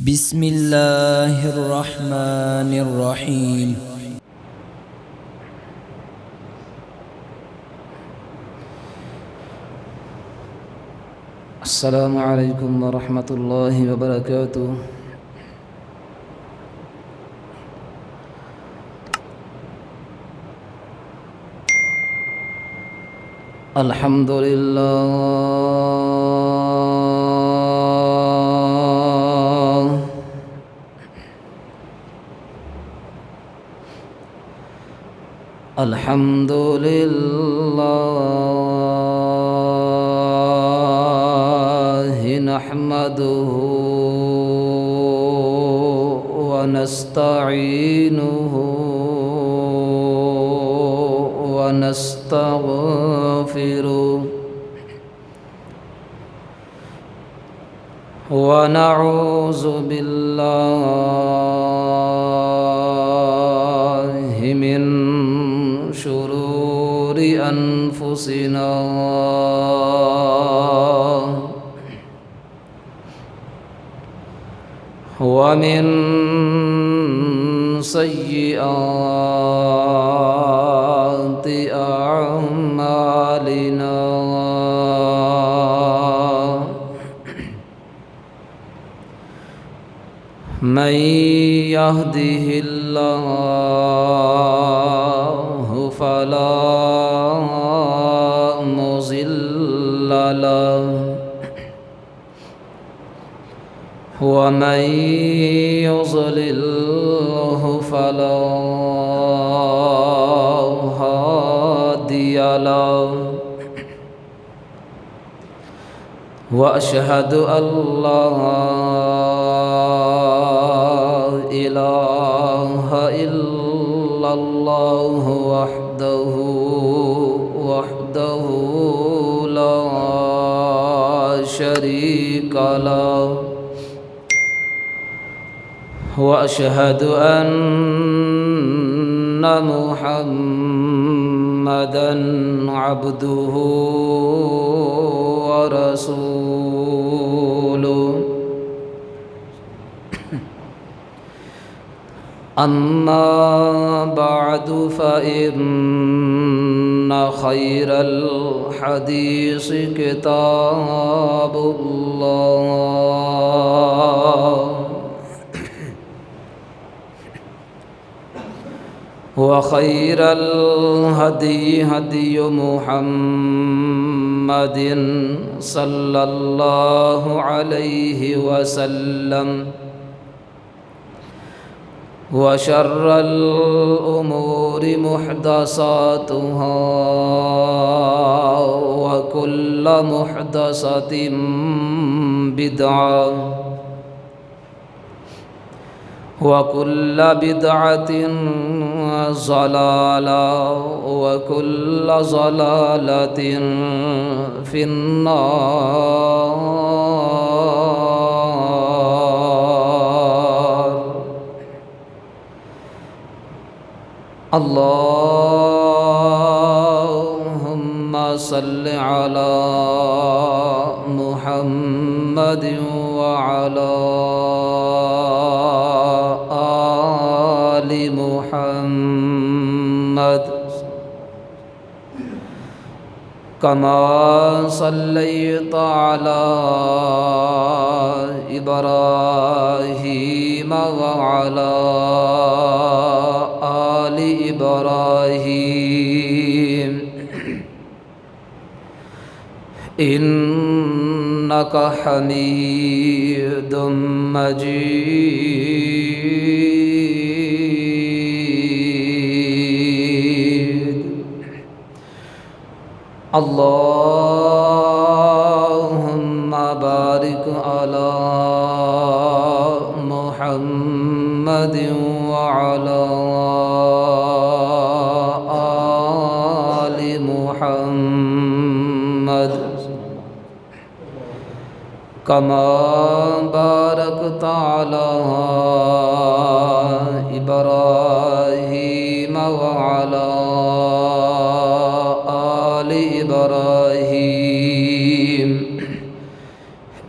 بسم الله الرحمن الرحيم. السلام عليكم ورحمة الله وبركاته. الحمد لله الحمد لله نحمده ونستعينه ونستغفره ونعوذ بالله من شرور أنفسنا ومن سيئات أعمالنا من يهده الله فلا مضل له ومن يضلله فلا هادي له وأشهد أن لا إله إلا الله وحده لا شريك له وأشهد أن محمدًا عبده ورسوله أما بعد فإن خير الحديث كتاب الله وخير الهدي هدي محمد صلى الله عليه وسلم وشر الأمور محدثاتها وكل محدثة بدعة وكل بدعة ضلالة وكل ضلالة في النار. اللهم صل على محمد وعلى آل محمد كما صليت على إبراهيم وعلى آل إبراهيم إنك حميد مجيد. اللهم بارك على محمد وعلى آل محمد كما باركت على إبراهيم وعلى آل إبراهيم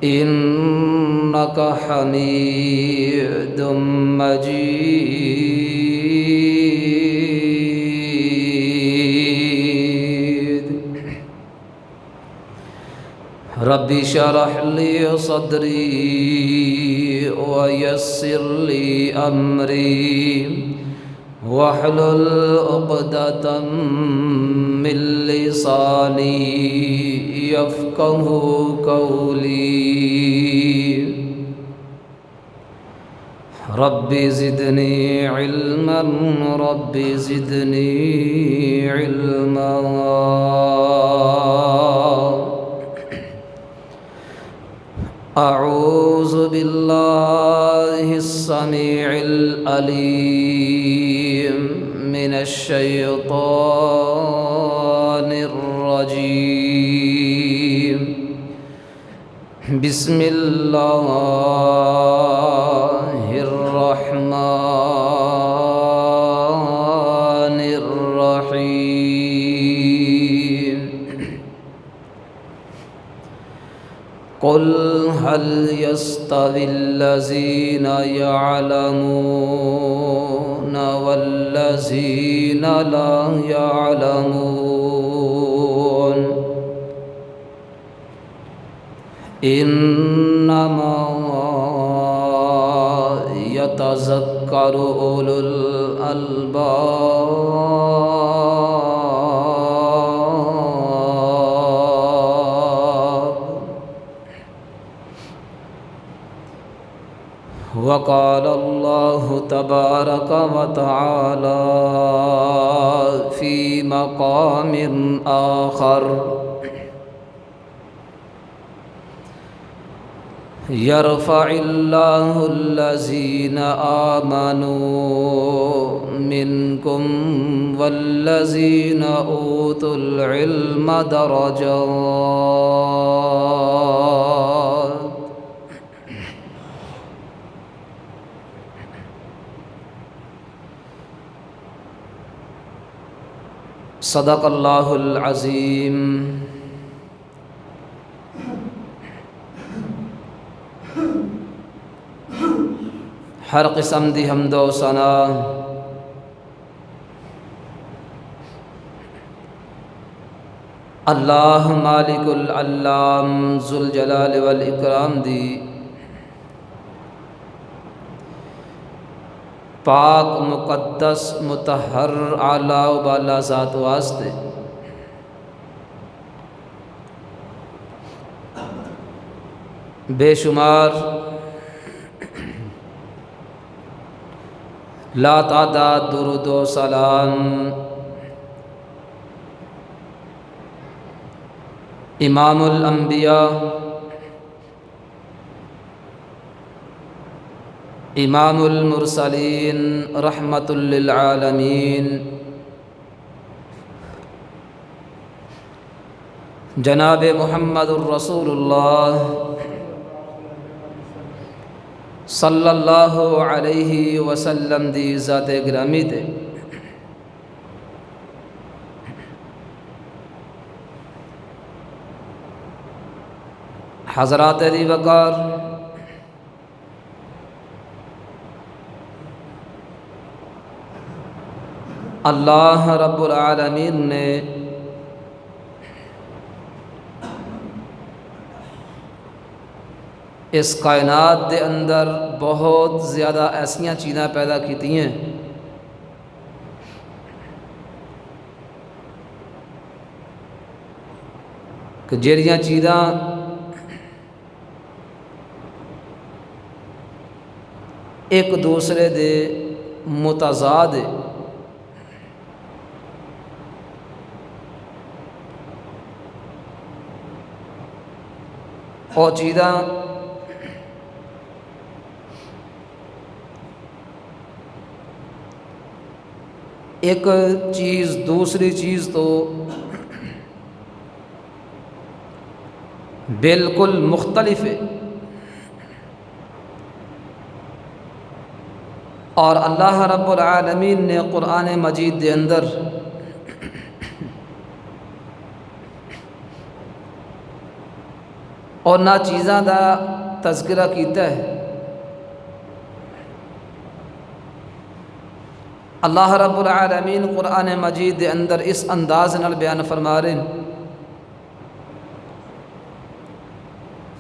إنك إنك حميد مجيد رب اشرح لي صدري ويسر لي أمري واحلل عقدة من لساني يفقه قولي رب زدني علما رب زدني علما أعوذ بالله السميع العليم من الشيطان الرجيم بسم الله الرحمن الرحيم قل هل يستوي الذين يعلمون والذين لا يعلمون إنما يتذكر أولو الألباب وقال الله تبارك وتعالى في مقام آخر يرفع الله الذين آمنوا منكم والذين أوتوا العلم درجات صدق اللہ العظیم ہر قسم دی حمد و ثنا اللہ مالک العلام ذوالجلال والاکرام دی پاک مقدس مطہر اعلیٰ و بالا ذات واسطے بے شمار لا تعداد درود و سلام امام الانبیاء امام المرسلین رحمت للعالمین جناب محمد الرسول اللہ صلی اللہ علیہ وسلم دی ذات گرامی تے حضرات دی وقار اللہ رب العالمین نے اس کائنات دے اندر بہت زیادہ ایسیاں چیزاں پیدا کیتی ہیں کہ جہڑیاں چیزاں ایک دوسرے دے متضاد ہے اور چیزاں ایک چیز دوسری چیز تو بالکل مختلف ہے، اور اللہ رب العالمین نے قرآن مجید دے اندر اور نہ چیزاں دا تذکرہ کیتا ہے۔ اللہ رب العالمین قرآن مجید دے اندر اس انداز نال بیان فرما رہے ہیں،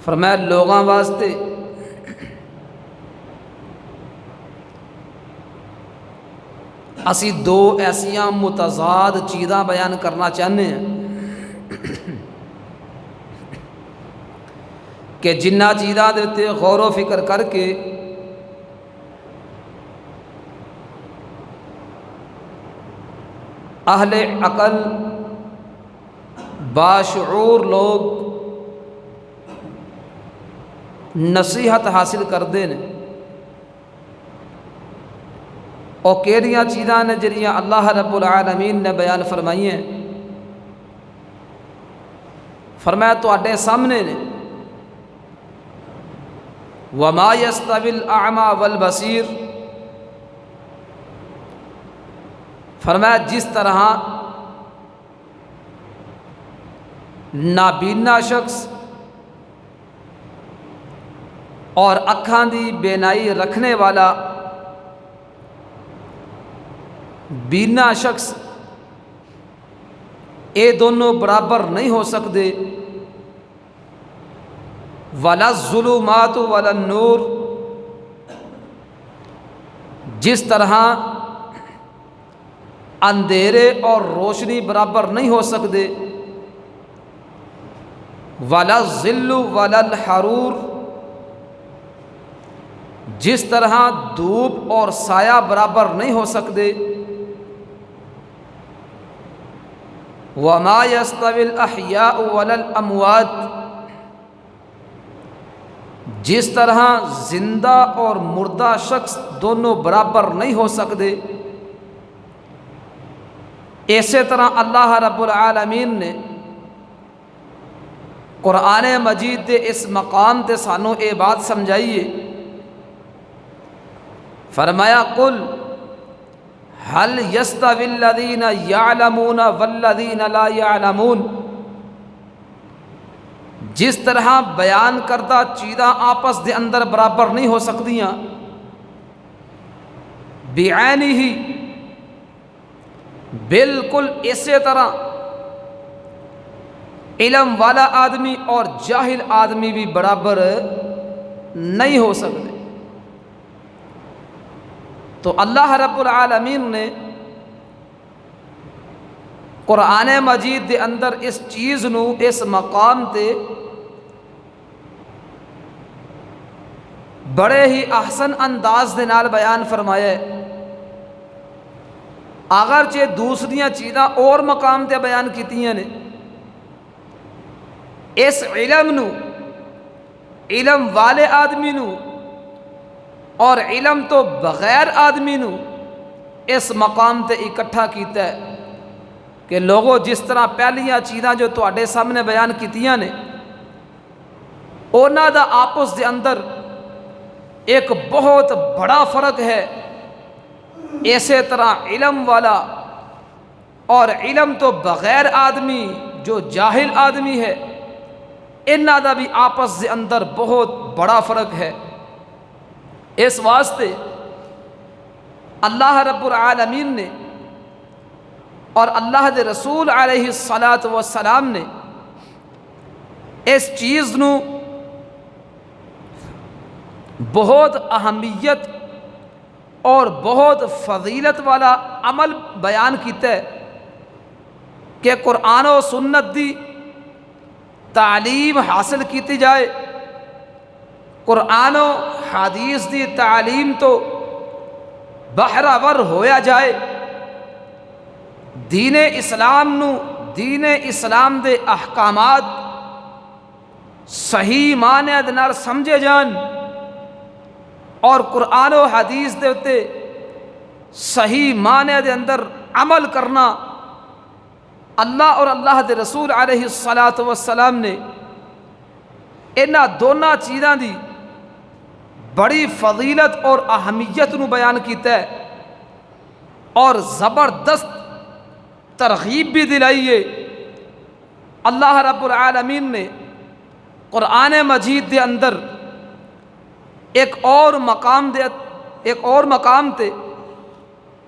فرمایا لوگاں واسطے اسی دو ایسیاں متضاد چیزاں بیان کرنا چاہتے ہیں کہ جنہ چیزاں دیتے غور و فکر کر کے اہل عقل باشعور لوگ نصیحت حاصل کرتے ہیں۔ اور کیڑیاں چیزاں نے جڑیاں اللہ رب العالمین نے بیان فرمائی ہیں، فرمایا تواڈے سامنے نے وما یستوی الاعمی والبصیر، فرمایا جس طرح نابینا شخص اور اکھاں دی بینائی رکھنے والا بینا شخص اے دونوں برابر نہیں ہو سکتے، ولا الظلمات ولا النور، جس طرح اندھیرے اور روشنی برابر نہیں ہو سکتے، ولا الظل ولا الحرور، جس طرح دھوپ اور سایہ برابر نہیں ہو سکتے، وما یستوی الاحیاء ولا الاموات، جس طرح زندہ اور مردہ شخص دونوں برابر نہیں ہو سکتے، اسی طرح اللہ رب العالمین نے قرآن مجید دے اس مقام تے سانوں اے بات سمجھائیے، فرمایا قل هل يستوي الذين يعلمون والذين لا يعلمون، جس طرح بیان کردہ چیزاں آپس دے اندر برابر نہیں ہو سکتیاں، بعینہ بالکل اسی طرح علم والا آدمی اور جاہل آدمی بھی برابر نہیں ہو سکتے۔ تو اللہ رب العالمین نے قرآن مجید دے اندر اس چیز نو اس مقام تے بڑے ہی احسن انداز دے نال بیان فرمایا ہے، اگرچہ دوسریاں چیزاں اور مقام تے بیان کیتیاں نے، اس علم نو، علم والے آدمی نو اور علم تو بغیر آدمی نو اس مقام تے اکٹھا کیتا ہے کہ لوگوں جس طرح پہلیاں چیزاں جو تواڈے سامنے بیان کیتیاں نے انہاں دا آپس دے اندر ایک بہت بڑا فرق ہے، اسی طرح علم والا اور علم تو بغیر آدمی جو جاہل آدمی ہے انہاں دا بھی آپس دے اندر بہت بڑا فرق ہے۔ اس واسطے اللہ رب العالمین نے اور اللہ دے رسول علیہ الصلاۃ والسلام نے اس چیز نو بہت اہمیت اور بہت فضیلت والا عمل بیان کیتا ہے کہ قرآن و سنت دی تعلیم حاصل کیتی جائے، قرآن و حدیث دی تعلیم تو بہرور ہویا جائے، دین اسلام نو دین اسلام دے احکامات صحیح معنی دے نال سمجھے جان اور قرآن و حدیث دے اتے صحیح معنی دے اندر عمل کرنا، اللہ اور اللہ دے رسول علیہ الصلاۃ والسلام نے انہاں دونوں چیزاں دی بڑی فضیلت اور اہمیت نو بیان کیتا ہے اور زبردست ترغیب بھی دلائیے۔ اللہ رب العالمین نے قرآن مجید دے اندر ایک اور مقام تے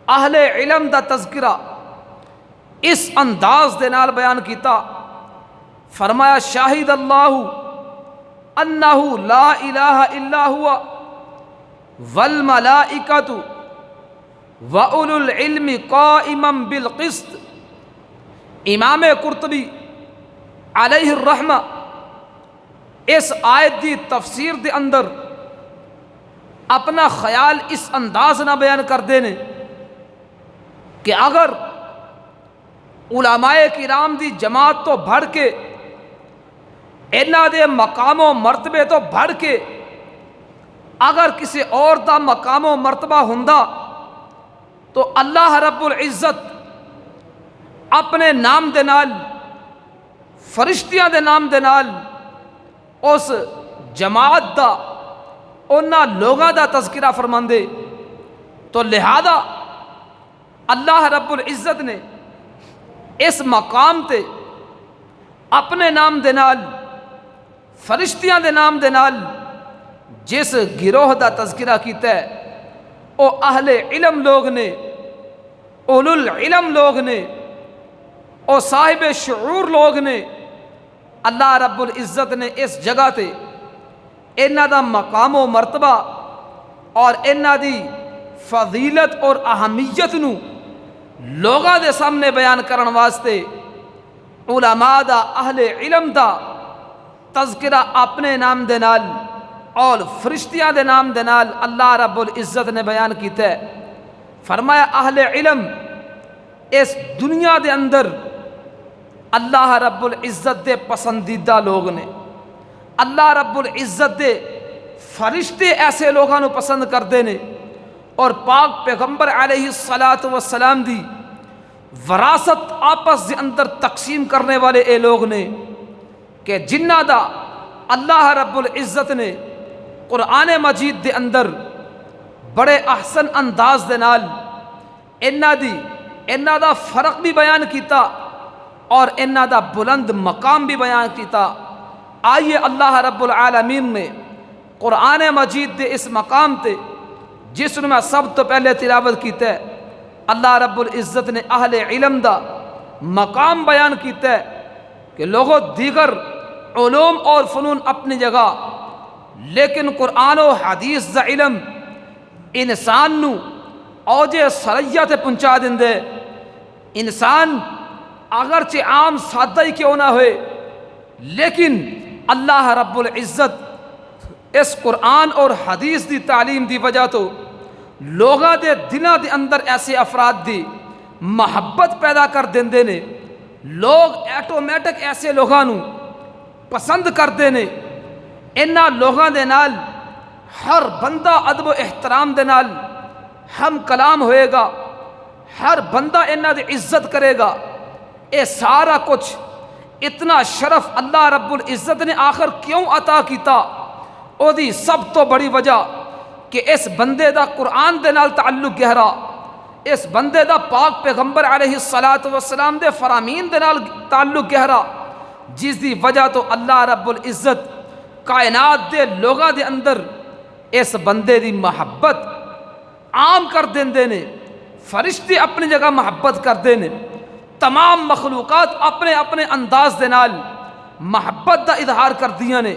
اہل علم دا تذکرہ اس انداز دے نال بیان کیتا. فرمایا شاہد اللہ انہ لا الہ الا ہوا والملائکۃ واولو العلم قائما بالقسط. امام قرطبی علیہ الرحمہ اس آیت دی تفسیر دے اندر اپنا خیال اس انداز نہ بیان کر دینے کہ اگر علماء کرام دی جماعت تو بڑھ کے انہاں دے مقام و مرتبے تو بڑھ کے اگر کسی اور دا مقام و مرتبہ ہوندا تو اللہ رب العزت اپنے نام دے نال فرشتیاں دے نام دے نال اس جماعت دا انہاں لوگاں دا تذکرہ فرماندے. تو لہذا اللہ رب العزت نے اس مقام تے اپنے نام دے نال فرشتیاں دے نام دے نال جس گروہ دا تذکرہ کیتا ہے او اہل علم لوگ نے، اولو العلم لوگ نے، او صاحب شعور لوگ نے. اللہ رب العزت نے اس جگہ تے انہاں دا مقام و مرتبہ اور انہاں دی فضیلت اور اہمیت نو لوگاں دے سامنے بیان کرن واسطے علماء دا اہل علم دا تذکرہ اپنے نام دے نال اور فرشتیاں دے نام دے نال اللہ رب العزت نے بیان کیتا ہے. فرمایا اہل علم اس دنیا دے اندر اللہ رب العزت دے پسندیدہ لوگ نے. اللہ رب العزت دے فرشتے ایسے لوگاں نو پسند کردے نے اور پاک پیغمبر علیہ الصلاۃ والسلام دی وراثت آپس دے اندر تقسیم کرنے والے اے لوگ نے کہ جنہ دا اللہ رب العزت نے قرآن مجید دے اندر بڑے احسن انداز دے نال انہاں دا فرق بھی بیان کیتا اور انہاں دا بلند مقام بھی بیان کیتا. آئیے اللہ رب العالمین نے قرآن مجید دے اس مقام تے جس نے میں سب تو پہلے تلاوت کیتا ہے اللہ رب العزت نے اہل علم دا مقام بیان کیتا ہے کہ لوگوں دیگر علوم اور فنون اپنی جگہ لیکن قرآن و حدیث دا علم انسان نو اوجے سریا تے پہنچا دیندے. انسان اگرچہ عام سادہ ہی کیوں نہ ہوئے لیکن اللہ رب العزت اس قرآن اور حدیث دی تعلیم دی وجہ تو لوگاں دے دلاں دے اندر ایسے افراد دی محبت پیدا کر دیندے نے. لوگ ایٹومیٹک ایسے لوگاں نو پسند کردے نے. انہاں لوگاں دے نال ہر بندہ ادب و احترام دے نال ہم کلام ہوئے گا، ہر بندہ انہاں دی عزت کرے گا. اے سارا کچھ اتنا شرف اللہ رب العزت نے آخر کیوں عطا کیتا؟ او دی سب تو بڑی وجہ کہ اس بندے دا قرآن دے نال تعلق گہرا، اس بندے دا پاک پیغمبر علیہ الصلاۃ والسلام دے فرامین دے نال تعلق گہرا، جس دی وجہ تو اللہ رب العزت کائنات دے لوگاں دے اندر اس بندے دی محبت عام کر دیندے نے. فرشتے اپنی جگہ محبت کردے نے، تمام مخلوقات اپنے اپنے انداز دے نال محبت دا اظہار کر دیاں نے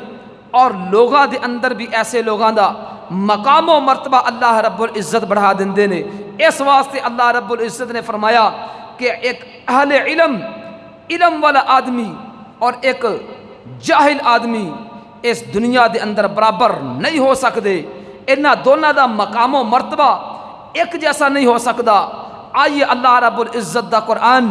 اور لوگاں دے اندر بھی ایسے لوگاں دا مقام و مرتبہ اللہ رب العزت بڑھا دیندے نے. اس واسطے اللہ رب العزت نے فرمایا کہ ایک اہل علم والا آدمی اور ایک جاہل آدمی اس دنیا دے اندر برابر نہیں ہو سکتے. انہاں دونوں دا مقام و مرتبہ ایک جیسا نہیں ہو سکتا. آئیے اللہ رب العزت دا قرآن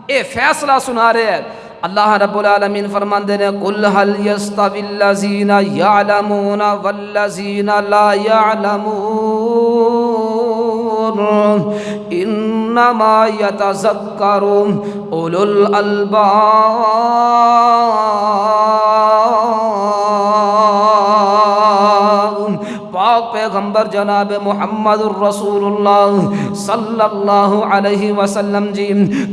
اے فیصلہ سنا رہے ہیں. اللہ رب العالمین فرماندے نے قل هل يستوي الذين يعلمون والذين لا يعلمون انما يتذكر اولو الالباب. پاک پیغمبر جناب محمد الرسول اللہ صلی اللہ علیہ وسلم جی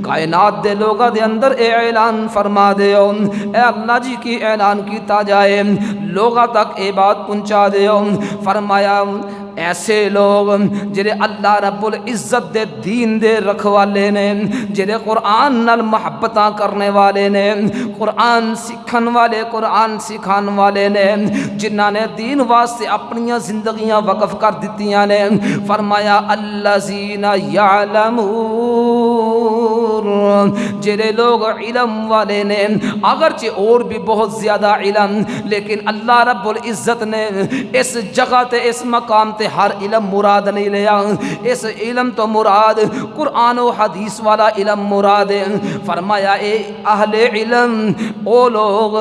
کائنات دے لوگاں دے اندر اے اعلان فرما دیو، اے اللہ جی کی اعلان کیتا جائے، لوگاں تک اے بات پہنچا دیو۔ فرمایا ایسے لوگ جڑے اللہ رب العزت دے دین دے رکھوالے نے، جڑے قرآن نال محبتاں کرنے والے نے، قرآن سکھن والے، قرآن سکھان والے نے، جنہاں نے دین واسطے اپنی زندگیاں وقف کر دتیاں نے۔ فرمایا الذین یعلمون، جڑے لوگ علم والے نے، اگرچہ اور بھی بہت زیادہ علم، لیکن اللہ رب العزت نے اس جگہ تے اس مقام تے ہر علم مراد نہیں لیا، اس علم تو مراد قرآن و حدیث والا علم مراد ہے۔ فرمایا اے اہل علم او لوگ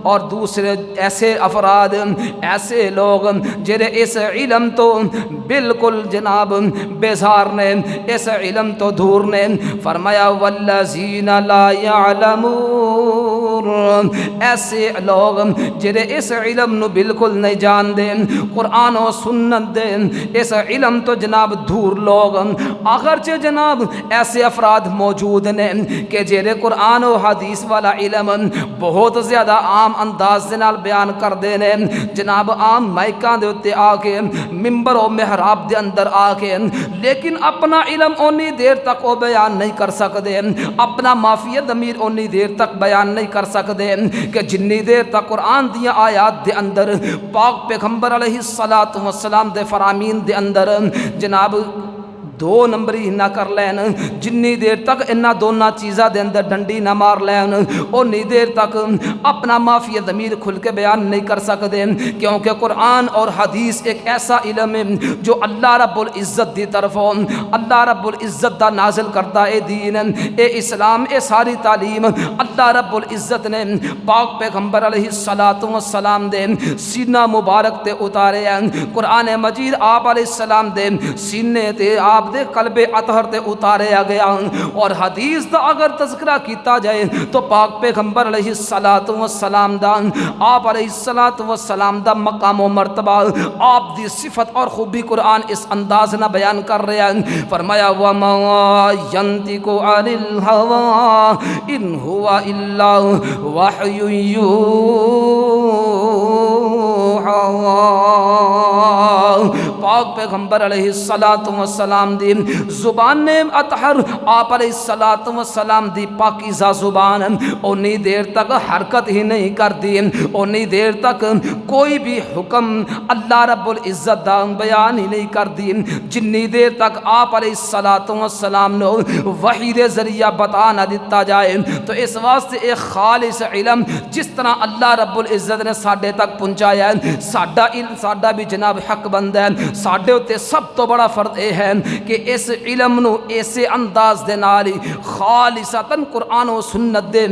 اور دوسرے ایسے افراد، ایسے لوگ جنہیں اس علم تو بالکل جناب بیزار نے، اس علم تو دور نے۔ فرمایا والذین لا یعلمون، ایسے لوگ جنہیں اس علم نو بالکل نہیں جان دے، قرآن و سنت دے اس علم تو جناب دور لوگ، اگرچہ جناب ایسے افراد موجود نے کہ جنہیں قرآن و حدیث والا علم بہت زیادہ عام انداز دے نال بیان کر دے نے، جناب عام مائکاں دے اتے آ کے، ممبر و محراب دے اندر آ کے، لیکن اپنا علم اونی دیر تک وہ بیان نہیں کر سکتے، اپنا معافی ضمیر اونی دیر تک بیان نہیں کر سکتے کہ جنی دیر تک قرآن دیا آیات دے اندر، پاک پیغمبر علیہ السلام دے فرامین دے اندر جناب دو نمبری نہ کر لین، جنی دیر تک انہاں دونوں چیزاں دے اندر ڈنڈی نہ مار لین، اونی دیر تک اپنا معافی ضمیر کھل کے بیان نہیں کر سکتے، کیونکہ قرآن اور حدیث ایک ایسا علم ہے جو اللہ رب العزت دی طرفوں، اللہ رب العزت دا نازل کرتا اے دین، اے اسلام، اے ساری تعلیم اللہ رب العزت نے پاک پیغمبر علیہ السلام دے سینہ مبارک تے اتارے ہیں۔ قرآن مجید آپ علیہ السلام دے سینے تے آپ دے قلب اطہر تے اتاریا گیا، اور حدیث دا اگر تذکرہ کیتا جائے تو پاک پیغمبر علیہ السلام دا، آپ علیہ السلام دا مقام و مرتبہ، آپ دی صفت اور خوبی قرآن اس انداز نہ بیان کر رہے ہیں۔ فرمایا وَمَا يَنْطِقُ عَنِ الْهَوَىٰ إِنْ هُوَ إِلَّا وَحْيٌ يُوحَىٰ۔ پاک پیغمبر علیہ السلام دی زبان اطہر، آپ علیہ السلام دی پاکیزہ زبان اونی دیر تک حرکت ہی نہیں کر دی، اونی دیر تک کوئی بھی حکم اللہ رب العزت دا بیان ہی نہیں کر دی جنی دیر تک آپ علیہ السلام نے وحی دے ذریعہ بتا نہ دیتا جائے۔ تو اس واسطے ایک خالص علم جس طرح اللہ رب العزت نے ساڈے تک پہنچایا ہے، ساڈا علم ساڈا بھی جناب حق بند ہے، ساڈے اتے سب تو بڑا فرض یہ ہے کہ اس علم نو ایسے انداز دے نال خالصتاً قرآن و سنت دے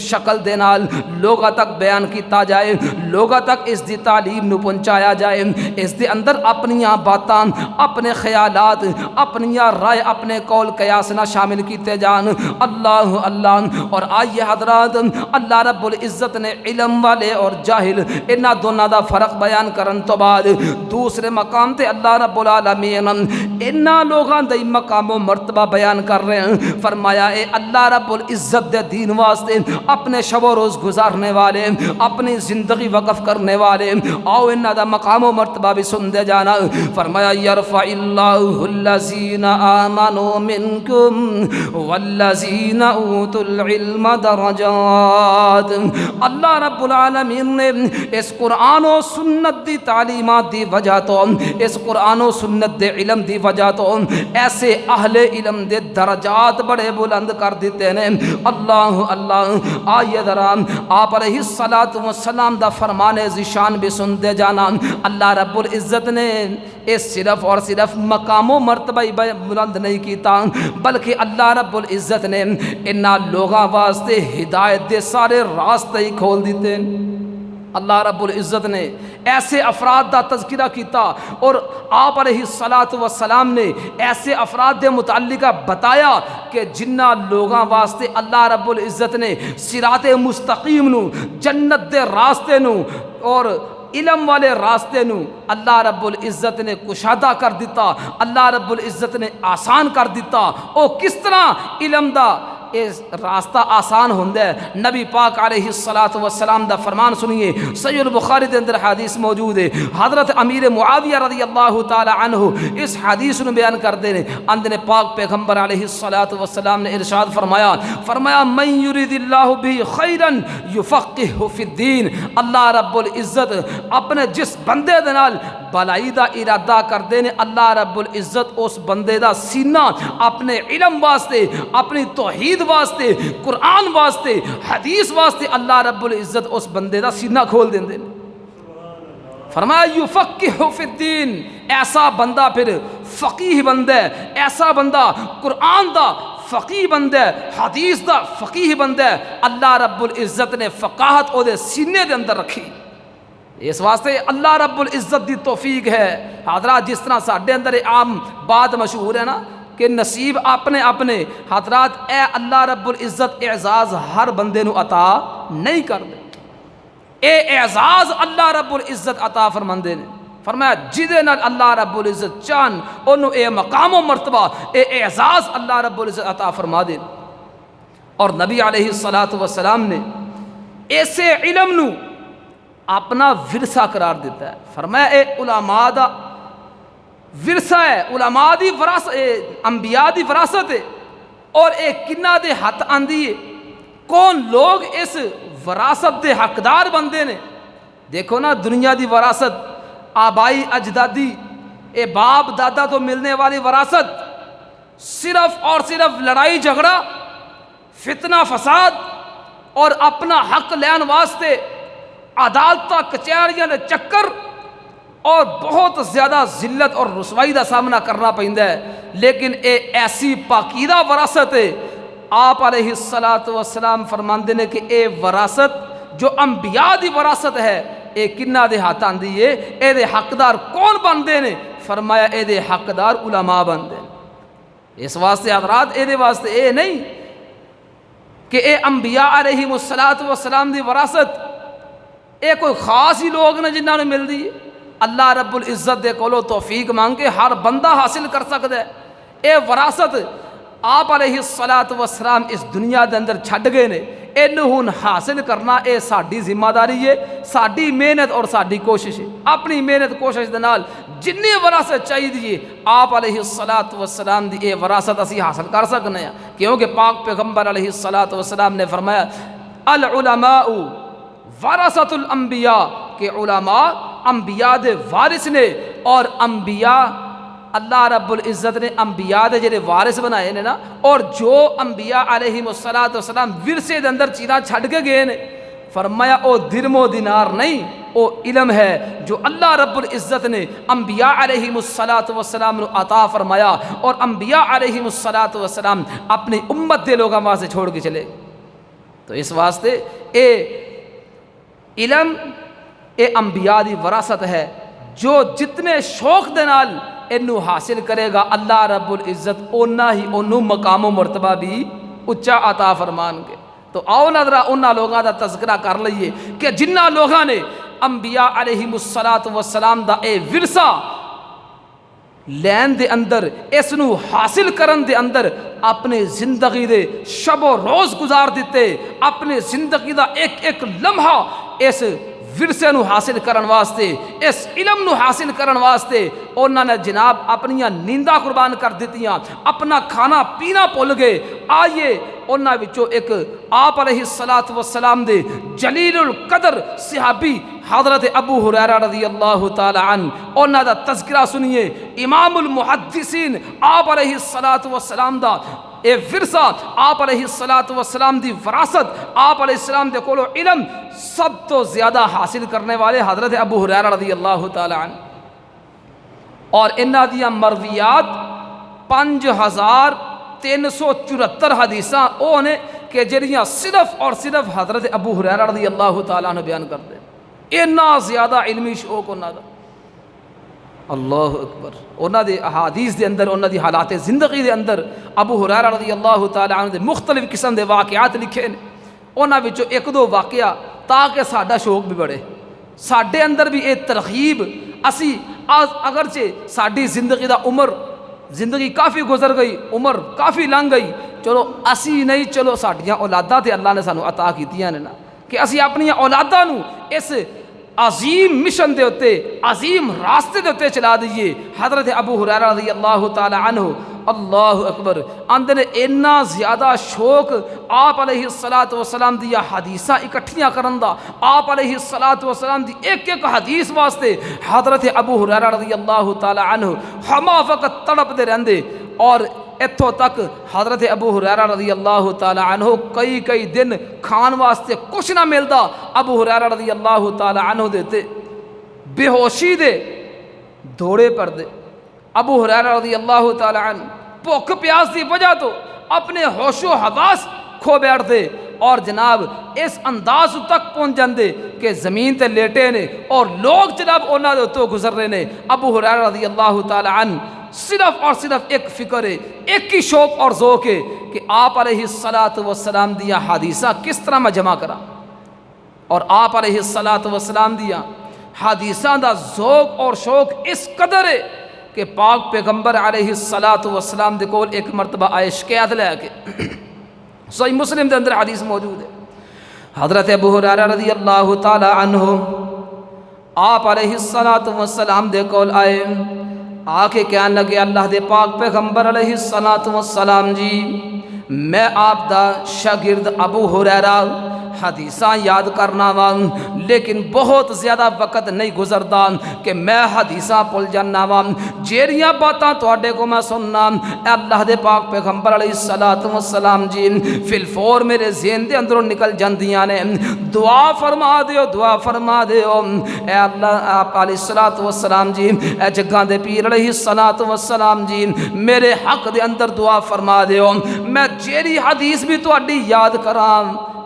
شکل دے نال لوگاں تک بیان کیتا جائے، لوگاں تک اس دی تعلیم نو پہنچایا جائے، اس دے اندر اپنیاں باتاں، اپنے خیالات، اپنیاں رائے، اپنے قول قیاس نہ شامل کیتے جان۔ اللہ اللہ۔ اور آئیے حضرات، اللہ رب العزت نے علم والے اور جاہل انہاں دونوں دا فرق بیان کرن تو بعد دوسرے مقام تے اللہ رب العالمین انہاں لوگاں دا مقام و مرتبہ بیان کر رہے ہیں۔ فرمایا اے اللہ رب العزت دے دین واسطے اپنے شب و روز گزارنے والے، اپنی زندگی وقف کرنے والے، آؤ انہاں دا مقام و مرتبہ بھی سن دے جانا۔ فرمایا یرفع اللہ الذین آمنوا منکم والذین اوتوا العلم درجات۔ اللہ رب العالمین نے اس قرآن و سنت دی تعلیمات دی وجہ تو، اس قرآن و سنت دے علم دی وجہ تو ایسے اہل علم دے درجات بڑے بلند کر دیتے ہیں۔ اللہ اللہ۔ آئیے ذرا آپ علیہ السلام دا فرمان ذیشان بھی سن دے جانا۔ اللہ رب العزت نے اس صرف اور صرف مقام و مرتبہ بلند نہیں کیتا، بلکہ اللہ رب العزت نے انہاں لوگاں واسطے ہدایت دے سارے راستے ہی کھول دیتے۔ اللہ رب العزت نے ایسے افراد دا تذکرہ کیتا، اور آپ علیہ السلام نے ایسے افراد دے متعلقہ بتایا کہ جنہ لوگاں واسطے اللہ رب العزت نے صراط مستقیم نو، جنت دے راستے نو اور علم والے راستے نو اللہ رب العزت نے کشادہ کر دیتا، اللہ رب العزت نے آسان کر دیتا۔ او کس طرح علم دا اس راستہ آسان ہوندا ہے؟ نبی پاک علیہ الصلوۃ والسلام دا فرمان سنیے، صحیح البخاری دے اندر حدیث موجود ہے۔ حضرت امیر معاویہ رضی اللہ تعالی عنہ اس حدیث نو بیان کردے نے، اندر پاک پیغمبر علیہ الصلوۃ والسلام نے ارشاد فرمایا من یرید اللہ به خیرا یفقہہ فی الدین، اللہ رب العزت اپنے جس بندے دے نال بھلائی دا ارادہ کردے نے، اللہ رب العزت اس بندے دا سینہ اپنے علم واسطے، اپنی توحید واسطے، قرآن واسطے، حدیث واسطے اللہ رب العزت اس بندے دا سینہ کھول دیندے نے۔ فرمایا یفقہہ فی الدین، ایسا بندہ پھر فقیہ بندہ ہے، ایسا بندہ قرآن دا فقیہ بندہ ہے، حدیث دا فقیہ بندہ ہے، اللہ رب العزت نے فقاہت او دے سینے دے اندر رکھی۔ اس واسطے اللہ رب العزت دی توفیق ہے۔ حضرات جس طرح ساڈے اندر عام بات مشہور ہے نا کہ نصیب اپنے اپنے، حضرات اے اللہ رب العزت اعزاز ہر بندے نو عطا نہیں کر دے، اے اعزاز اللہ رب العزت عطا فرماندے نے۔ فرمایا جدے نال اللہ رب العزت چاہن انہوں اے مقام و مرتبہ، اے اعزاز اللہ رب العزت عطا فرما دے۔ اور نبی علیہ الصلوۃ والسلام نے ایسے علم نو اپنا ورثہ قرار دیتا ہے۔ فرمایا اے علماء دا ورثہ ہے، علماء دی وراثت، انبیاء دی وراثت ہے، اور اے کنہ دے ہاتھ آندی ہے؟ کون لوگ اس وراثت دے حقدار بندے نے؟ دیکھو نا دنیا دی وراثت، آبائی اجدادی، اے باپ دادا تو ملنے والی وراثت صرف اور صرف لڑائی جھگڑا، فتنہ فساد اور اپنا حق لین واسطے عدالتاں کچہریاں دے چکر اور بہت زیادہ ذلت اور رسوائی دا سامنا کرنا پیندا ہے۔ لیکن اے ایسی پاکیزہ وراثت ہے، آپ علیہ الصلوۃ والسلام فرماندے نے کہ اے وراثت جو انبیاء دی وراثت ہے، اے کنہ دے ہاتھ آندی ہے؟ اے دے حقدار کون بندے نے؟ فرمایا اے دے حقدار علماء بندے نے۔ اس واسطے حضرات اے دے واسطے اے نہیں کہ اے انبیاء علیہ الصلوۃ والسلام دی وراثت اے کوئی خاص ہی لوگ نے جنہاں نے مل دی۔ اللہ رب العزت دے کولو توفیق مانگ کے ہر بندہ حاصل کر سکتا ہے۔ اے وراثت آپ علیہ الصلوۃ والسلام اس دنیا دے اندر چھڈ گئے نے، اینوں حاصل کرنا اے ساڈی ذمہ داری ہے، ساڈی محنت اور ساڈی کوشش ہے۔ اپنی محنت کوشش دے نال جنی وراثت چاہیے آپ علیہ الصلوۃ والسلام دی اے وراثت اسی حاصل کر سکنے ہیں، کیونکہ پاک پیغمبر علیہ الصلوۃ والسلام نے فرمایا العلماء ورثۃ الانبیاء، کہ علماء انبیاء دے وارث نے، اور انبیاء اللہ رب العزت نے انبیاء دے جڑے وارث بنائے نے نا، اور جو انبیاء علیہ الصلوۃ والسلام ورثے دے اندر چیزاں چھڈ کے گئے نے، فرمایا او درم و دینار نہیں، او علم ہے جو اللہ رب العزت نے انبیاء علیہ الصلوۃ والسلام نو عطا فرمایا، اور انبیاء علیہ الصلوۃ والسلام اپنی امت دے لوگاں واسطے چھوڑ کے چلے۔ تو اس واسطے اے علم اے انبیاء دی وراثت ہے، جو جتنے شوق دے نال اینو حاصل کرے گا اللہ رب العزت اونا ہی انہوں مقام و مرتبہ بھی اچا عطا فرمان گے۔ تو آؤ نظرہ انہاں لوگاں دا تذکرہ کر لئیے کہ جنہاں لوگاں نے انبیاء علیہ الصلوۃ والسلام دا اے ورثہ لین دے اندر، اس نو حاصل کرن دے اندر اپنے زندگی دے شب و روز گزار دیتے، اپنے زندگی دا ایک ایک لمحہ اس ورثے نو حاصل کرن واسطے، اس علم نو حاصل کرن واسطے انہوں نے جناب اپنیاں نینداں قربان کر دیتیاں، اپنا کھانا پینا بھول گئے۔ آئیے انہاں وچوں ایک آپ علیہ الصلوۃ والسلام دے جلیل القدر صحابی حضرت ابو ہریرہ رضی اللہ تعالی عنہ، انہاں دا تذکرہ سنیے۔ امام المحدثین آپ علیہ الصلوۃ والسلام دا اے ورثہ، آپ علیہ الصلوۃ والسلام دی وراثت، آپ علیہ السلام دے کولو علم سب تو زیادہ حاصل کرنے والے حضرت ابو ہریرہ رضی اللہ تعالی عنہ، اور انہاں دیاں مرویات 5374 حدیثاں او نے کہ جڑیاں صرف اور صرف حضرت ابو ہریرہ رضی اللہ تعالی عنہ بیان کرتے ہیں۔ اتنا زیادہ علمی شوق انہاں دا، اللہ اکبر۔ انہاں دے احادیث دے اندر، انہاں دی حالات زندگی دے اندر ابو ہریرہ رضی اللہ تعالی عنہ دے مختلف قسم دے واقعات لکھے نے۔ انہاں وچوں ایک دو واقعہ تاکہ ساڈا شوق بھی بڑھے، ساڈے اندر بھی یہ ترغیب اسی اگرچہ ساری زندگی دا عمر زندگی کافی گزر گئی عمر کافی لنگ گئی چلو اسی نہیں چلو ساڈیاں اولاداں تے اللہ نے سانو عطا کیتیاں نے نا کہ اسی اپنی اولاداں نو اس عظیم مشن دے اتے عظیم راستے دے اتے چلا دیئے. حضرت ابو ہریرہ رضی اللہ تعالی عنہ اللہ اکبر اندر اتنا زیادہ شوق آپ علیہ السلام دیا حدیثاں اکٹھیاں کرن دا آپ علیہ السلام دی ایک ایک حدیث واسطے حضرت ابو ہریرہ رضی اللہ تعالی عنہ ہما وقت تڑپ دے رہندے اور اتھوں تک حضرت ابو ہریرہ رضی اللہ تعالی عنہ کئی دن کھان واسطے کچھ نہ ملدا. ابو ہریرہ رضی اللہ تعالی عنہ دیتے بے ہوشی دے دوڑے پر دے. ابو ہریرہ رضی اللہ تعالی عنہ بھوک پیاس دی وجہ تو اپنے ہوش و حواس کھو بیٹھتے اور جناب اس انداز تک پہنچ جاندے کہ زمین تے لیٹے نے اور لوگ جناب انہاں دے اتوں گزر رہے نے. ابو ہریرہ رضی اللہ تعالی عنہ صرف اور صرف ایک فکر ہے ایک ہی شوق اور ذوق ہے کہ آپ علیہ السلام دیا حدیثہ کس طرح میں جمع کرا. اور آپ علیہ السلام دیا حدیثہ دا ذوق اور شوق اس قدر ہے کہ پاک پیغمبر علیہ السلام دے کول ایک مرتبہ آئے شکایت لے کے صحیح مسلم دے اندر حدیث موجود ہے. حضرت ابو ہریرہ رضی اللہ تعالی عنہ آپ علیہ السلام دے کول آئے آ کے کہنے لگے اللہ دے پاک پیغمبر علیہ السلام جی میں آپ دا شاگرد ابو ہریرہ حدیثاں یاد کرنا وان لیکن بہت زیادہ وقت نہیں گزردا کہ میں حدیثاں بھول جانا وان. جیڑیاں باتاں تواڈے کو میں سننا اے اللہ دے پاک پیغمبر علیہ السلام جی فی الفور میرے ذہن دے اندروں نکل جاندیاں نے. دعا فرما دیو اے اللہ آپ علیہ السلام جی اے جگاں دے پیر علیہ السلام جی میرے حق دے اندر دعا فرما دیو میں جیڑی حدیث بھی تواڈی یاد کراں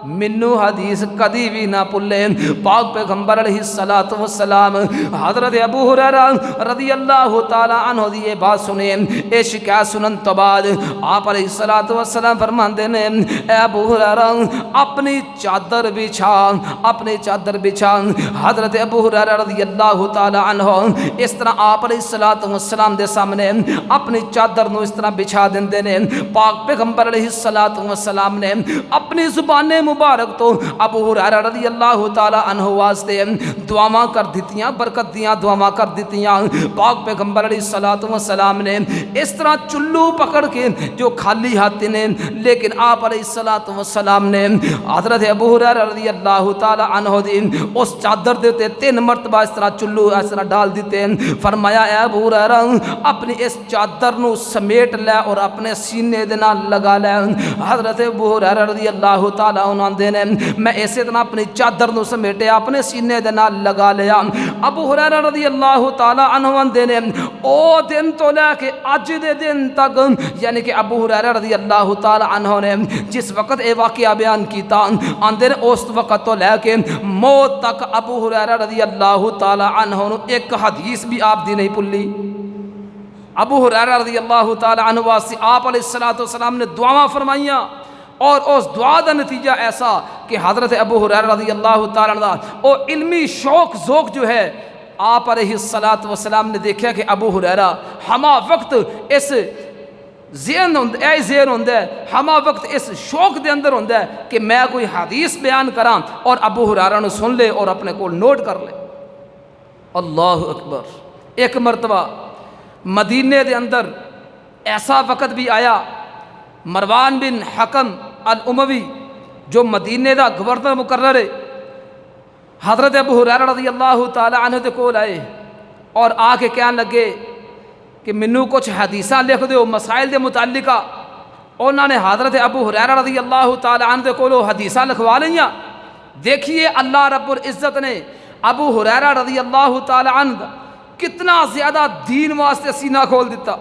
منو حدیث کدی بھی نہ پلے. پاک پیغمبر علیہ السلام حضرت ابو ہریرہ رضی اللہ تعالی عنہ دی یہ بات سنے اے شکایت سنن تو بعد آپ علیہ السلام فرماندے نے اے ابو ہریرہ اپنی چادر بچھا. حضرت ابو ہریرہ رضی اللہ تعالی عنہ اس طرح آپ علیہ السلام دے سامنے اپنی چادر نو اس طرح بچھا دیندے نے. پاک پیغمبر علیہ السلام نے اپنی زبان مبارک تو ابو ہریرہ رضی اللہ تعالی عنہ واسطے دعاواں کر دیتیاں برکت دیاں دعاواں کر دیتیاں. پاک پیغمبر علیہ السلام نے اس طرح چلو پکڑ کے جو خالی ہاتھ نے لیکن آپ علیہ السلام نے حضرت ابو ہریرہ رضی اللہ تعالی عنہ دی اس چادر دیتے 3 مرتبہ اس طرح چلو اس طرح ڈال دیتے. فرمایا اے ابو ہریرہ اپنی اس چادر نو سمیٹ لے اور اپنے سینے دے نال لگا لے. حضرت ابو ہریرہ رضی اللہ تعالی عنہ نے میں اسی طرح اپنی چادر نو سمیٹے اپنے سینے دے نال لگا لیا. ابو ہریرہ رضی اللہ تعالی عنہ نے او دن تو لے کے اج دے دن تک یعنی کہ ابو ہریرہ رضی اللہ تعالی عنہ نے جس وقت اے واقعہ بیان کیتا اندر اس وقت تو لے کے موت تک ابو ہریرہ رضی اللہ تعالی عنہ ایک حدیث بھی آپ دی نہیں بھلی. ابو ہریرہ رضی اللہ تعالی عنہ واسطے آپ علیہ السلام نے دعاواں فرمائیاں اور اس دعا دا نتیجہ ایسا کہ حضرت ابو ہریرہ رضی اللہ تعالی عنہ او علمی شوق ذوق جو ہے آپ علیہ السلام نے دیکھا کہ ابو ہریرہ ہما وقت اس ذہن ہوندہ ہے ہما وقت اس شوق دے اندر ہوندہ ہے کہ میں کوئی حدیث بیان کراں اور ابو ہریرہ نے سن لے اور اپنے کو نوٹ کر لے. اللہ اکبر. ایک مرتبہ مدینے دے اندر ایسا وقت بھی آیا مروان بن حکم الاموی جو مدینے دا گورنر مقرر ہے حضرت ابو ہریرہ رضی اللہ تعالی عنہ دے کول آئے اور آ کے کہنے لگے کہ منو کچھ حدیثاں لکھ دیو مسائل دے متعلقہ. انہوں نے حضرت ابو ہریرہ رضی اللہ تعالی عنہ دے کولو حدیثاں لکھوا لئیاں. دیکھیے اللہ رب العزت نے ابو ہریرہ رضی اللہ تعالی عنہ کتنا زیادہ دین واسطے سینہ کھول دیتا.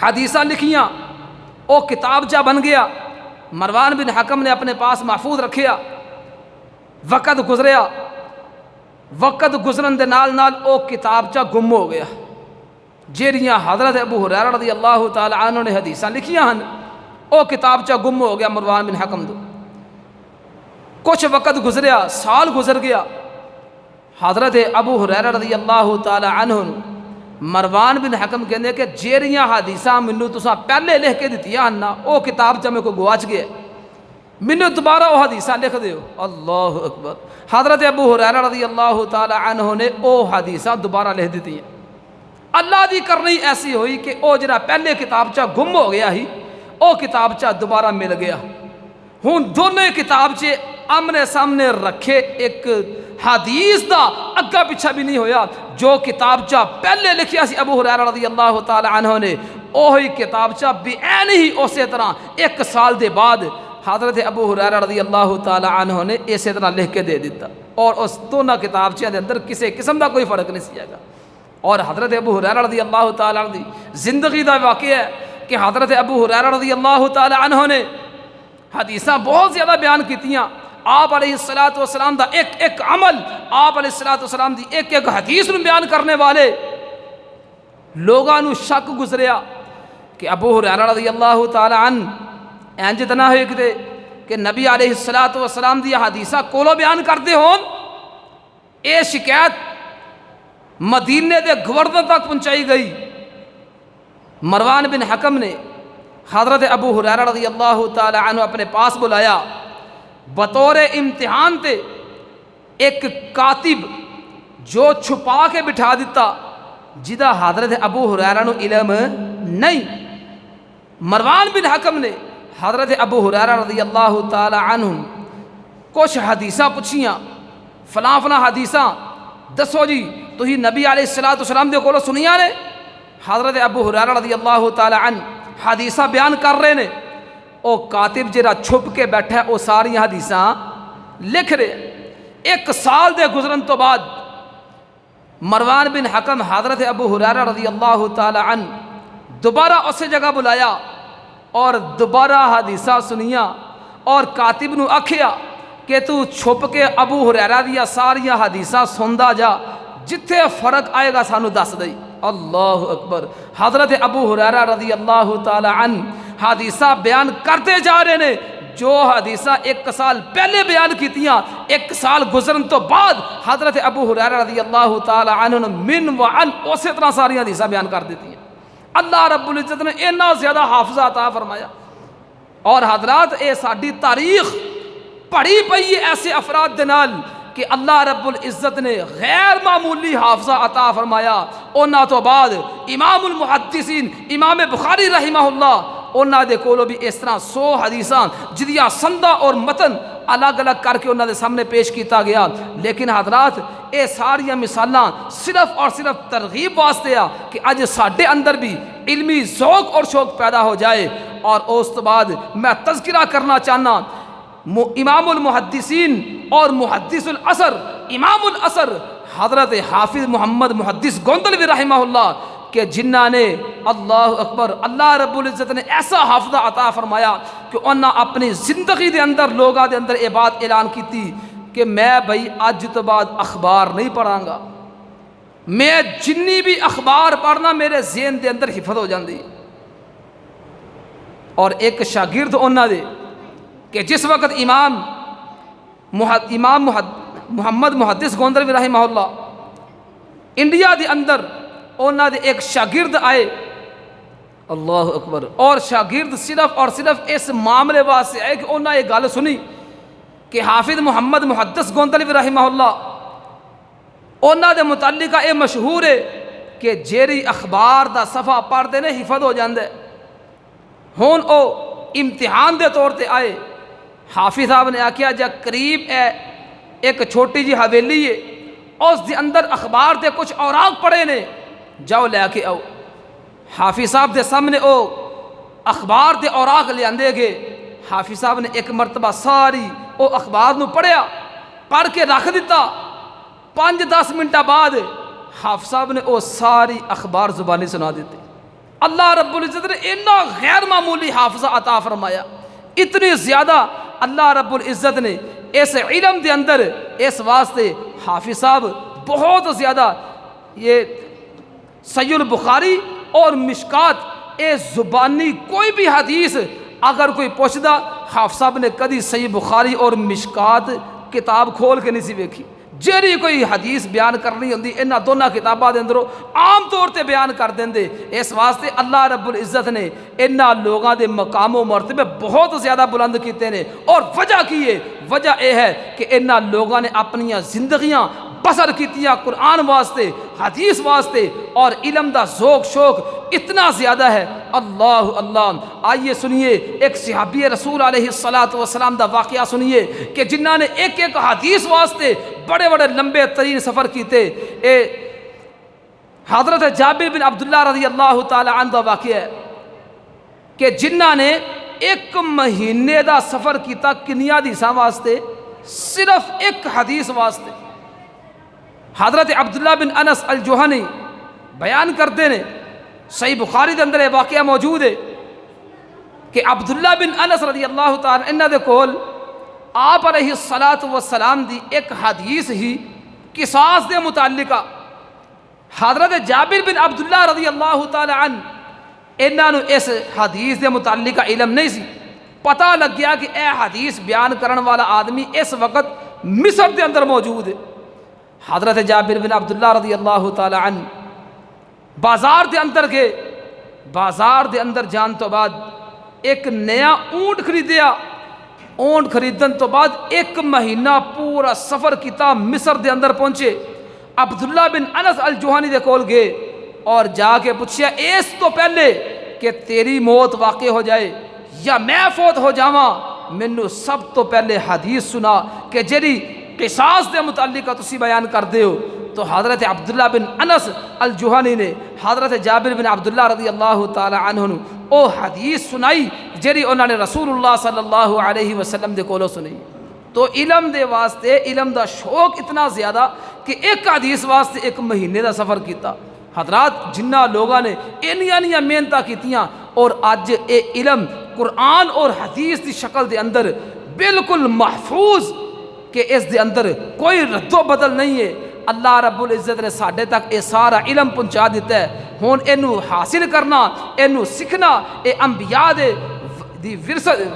حدیثاں لکھیاں او کتابچہ بن گیا. مروان بن حکم نے اپنے پاس محفوظ رکھیا. وقت گزریا وقت گزرن دے نال او کتابچہ گم ہو گیا. جیڑیاں حضرت ابو ہریرہ رضی اللہ تعالی عنہ نے حدیثاں لکھیاں ہن او کتابچہ گم ہو گیا مروان بن حکم دو. کچھ وقت گزریا سال گزر گیا حضرت ابو ہریرہ رضی اللہ تعالی عنہ مروان بن حکم کہنے کہ جیریاں حدیثاں مینوں تساں پہلے لکھ کے دتیاں ہن نا او کتاب چ میں کو گواچ گیا مینوں دوبارہ وہ حدیثاں لکھ دیو۔ اللہ اکبر۔ حضرت ابو ہریرہ رضی اللہ تعالی عنہ نے او حدیثاں دوبارہ لکھ دیتی ہیں۔ اللہ دی کرنی ایسی ہوئی کہ او جڑا پہلے کتابچہ گم ہو گیا ہی او کتابچہ دوبارہ مل گیا۔ ہن دونوں کتابچے آمنے سامنے رکھے، ایک حدیث دا اگا پیچھا بھی نہیں ہویا۔ جو کتابچہ پہلے لکھیا سی ابو ہریرہ رضی اللہ تعالی عنہ نے اوہی کتابچہ بعین ہی اسی طرح 1 سال دے بعد حضرت ابو ہریرہ رضی اللہ تعالی عنہ نے اسی طرح لکھ کے دے دیتا، اور اس دونوں کتابچیاں دے اندر کسی قسم دا کوئی فرق نہیں سی آگا۔ اور حضرت ابو ہریرہ رضی اللہ تعالی عنہ دی زندگی دا واقعہ ہے کہ حضرت ابو ہریرہ رضی اللہ تعالی عنہ نے حدیثاں بہت زیادہ بیان کیتیاں۔ آپ علیہ السلام دا ایک ایک عمل، آپ علیہ السلام دی ایک ایک حدیث نو بیان کرنے والے لوگاں نو شک گزریا کہ ابو ہریرہ رضی اللہ تعالی عنہ انج تنا ہوئے کہ نبی علیہ السلام دی حدیثاں کولو بیان کرتے ہون۔ اے شکایت مدینے دے گورنر تک پہنچائی گئی۔ مروان بن حکم نے حضرت ابو ہریرہ رضی اللہ تعالی عنہ اپنے پاس بلایا، بطور امتحان تے ایک کاتب جو چھپا کے بٹھا دیتا جدا حضرت ابو ہریرہ نو علم نہیں۔ مروان بن حکم نے حضرت ابو ہریرہ رضی اللہ تعالی عنہ کچھ حدیثاں پوچھیاں، فلاں فلاں حدیثاں دسو جی تھی نبی علیہ السلام دے کولو سنیاں نے؟ حضرت ابو ہریرہ رضی اللہ تعالی عنہ حدیثاں بیان کر رہے نے، او کاتب جڑا چھپ کے بیٹھا ہے او ساری حدیثاں لکھ رہے۔ 1 سال دے گزرن تو بعد مروان بن حکم حضرت ابو ہریرہ رضی اللہ تعالی عنہ دوبارہ اسی جگہ بلایا اور دوبارہ حدیثاں سنیاں، اور کاتب نو آکھیا کہ تو چھپ کے ابو ہریرہ دیا ساریاں حدیثاں سندا جا، جتھے فرق آئے گا سانو دس دئی۔ اللہ اکبر۔ حضرت ابو ہریرہ رضی اللہ تعالی عنہ حدیثاں بیان کرتے جا رہے نے، جو حدیثاں 1 سال پہلے بیان کیتیاں 1 سال گزرن تو بعد حضرت ابو ہریرہ رضی اللہ تعالی عنہ نے من و عن اسی طرح ساری حدیثاں بیان کر دیتی ہیں۔ اللہ رب العزت نے اتنا زیادہ حافظہ عطا فرمایا۔ اور حضرات اے ساڈی تاریخ پڑھی پئی ہے ایسے افراد دے نال کہ اللہ رب العزت نے غیر معمولی حافظہ عطا فرمایا۔ انہاں تو بعد امام المحدثین امام بخاری رحمہ اللہ انہاں دے کولو بھی اس طرح 100 حدیثاں جدیاں سندہ اور متن الگ الگ کر کے انہاں دے سامنے پیش کیتا گیا۔ لیکن حضرات اے ساریاں مثالاں صرف اور صرف ترغیب واسطے آ کہ اج ساڈے اندر بھی علمی ذوق اور شوق پیدا ہو جائے۔ اور اس تو بعد میں تذکرہ کرنا چاہنا امام المحدثین اور محدث العصر امام العصر حضرت حافظ محمد محدث گوندلوی رحمہ اللہ کہ جنہاں نے اللہ اکبر اللہ رب العزت نے ایسا حافظہ عطا فرمایا کہ انہاں اپنی زندگی دے اندر لوگاں دے اندر یہ بات اعلان کیتی کہ میں بھائی اج تو بعد اخبار نہیں پڑھاں گا، میں جنی بھی اخبار پڑھنا میرے ذہن دے اندر حفظ ہو جاندی۔ اور ایک شاگرد انہاں دے کہ جس وقت امام محمد محدث گوندلوی رحمہ اللہ انڈیا دے اندر انہاں دے ایک شاگرد آئے، اللہ اکبر، اور شاگرد صرف اور صرف اس معاملے واسطے آئے کہ انہاں یہ گل سنی کہ حافظ محمد محدث گوندلوی رحمہ اللہ انہاں دے متعلقہ یہ مشہور ہے کہ جیری اخبار دا صفحہ پڑھتے نے حفظ ہو جاندے۔ ہون او امتحان دے طور تے آئے، حافظ صاحب نے آکھیا جا قریب ایک چھوٹی جی حویلی ہے، اس دے اندر اخبار دے کچھ اوراق پڑے نے، جاؤ لے کے آؤ۔ حافظ صاحب دے سامنے او اخبار دے اوراق لے آندے گے۔ حافظ صاحب نے ایک مرتبہ ساری او اخبار نو پڑھیا، پڑھ کے رکھ دیتا۔ 5-10 منٹ بعد حافظ صاحب نے او ساری اخبار زبانی سنا دیتے۔ اللہ رب العزت نے اتنا غیر معمولی حافظہ عطا فرمایا، اتنی زیادہ اللہ رب العزت نے اس علم دے اندر اس واسطے حافظ صاحب بہت زیادہ یہ صحیح البخاری اور مشکات اے زبانی کوئی بھی حدیث اگر کوئی پوچھدا حافظ صاحب نے کدی صحیح بخاری اور مشکات کتاب کھول کے نہیں سی ویکھی، جیڑی کوئی حدیث بیان کرنی ہوندی انہاں دونوں کتاباں دے اندروں عام طور تے بیان کر دیندے۔ اس واسطے اللہ رب العزت نے انہاں لوگاں دے مقام و مرتبے بہت زیادہ بلند کیتے نے، اور وجہ کی ہے؟ وجہ یہ ہے کہ انہاں لوگاں نے اپنی زندگیاں بسر کیتیاں قرآن واسطے، حدیث واسطے، اور علم دا ذوق شوق اتنا زیادہ ہے۔ اللہ اللہ، آئیے سنیے ایک صحابی رسول علیہ السلام دا واقعہ سنیے کہ جنہاں نے ایک ایک حدیث واسطے بڑے بڑے لمبے ترین سفر کیتے۔ اے حضرت جابر بن عبداللہ رضی اللہ تعالی عنہ دا واقعہ ہے کہ جنہاں نے ایک مہینے دا سفر کیتا کنیا حدیثاں واسطے، صرف ایک حدیث واسطے۔ حضرت عبداللہ بن انس الجوہنی بیان کرتے ہیں، صحیح بخاری دے اندر یہ واقعہ موجود ہے کہ عبداللہ بن انس رضی اللہ تعالی عنہ دے کول آپ علیہ السلام دی ایک حدیث ہی قصاص دے متعلقہ۔ حضرت جابر بن عبداللہ رضی اللہ تعالی عنہ انہاں نو اس حدیث دے متعلقہ علم نہیں سی، پتہ لگ گیا کہ اے حدیث بیان کرن والا آدمی اس وقت مصر دے اندر موجود ہے۔ حضرت جابر بن عبداللہ رضی اللہ تعالی عنہ بازار دے اندر گئے، بازار دے اندر جان تو بعد ایک نیا اونٹ خریدیا، اونٹ خریدن تو بعد ایک مہینہ پورا سفر کیتا، مصر دے اندر پہنچے، عبداللہ بن انس الجوہنی دے کول گئے اور جا کے پوچھیا اس تو پہلے کہ تیری موت واقع ہو جائے یا میں فوت ہو جاواں، مینوں سب تو پہلے حدیث سنا کہ جیڑی قصاص دے متعلقہ تسی بیان کر دے ہو۔ تو حضرت عبداللہ بن انس الجوہنی نے حضرت جابر بن عبداللہ رضی اللہ تعالی عنہ نو او حدیث سنائی جیڑی انہوں نے رسول اللہ صلی اللہ علیہ وسلم دے کولو سنائی۔ تو علم دے واسطے علم دا شوق اتنا زیادہ کہ ایک حدیث واسطے ایک مہینے دا سفر کیتا۔ حضرات جنہ لوگاں نے انیاں محنتاں کیتیاں اور اج اے علم قرآن اور حدیث دی شکل دے اندر بالکل محفوظ کہ اس دے اندر کوئی رد و بدل نہیں ہے۔ اللہ رب العزت نے ساڈے تک اے سارا علم پہنچا دیتا ہے، ہن اینو حاصل کرنا، اینو سیکھنا، اے انبیاء دی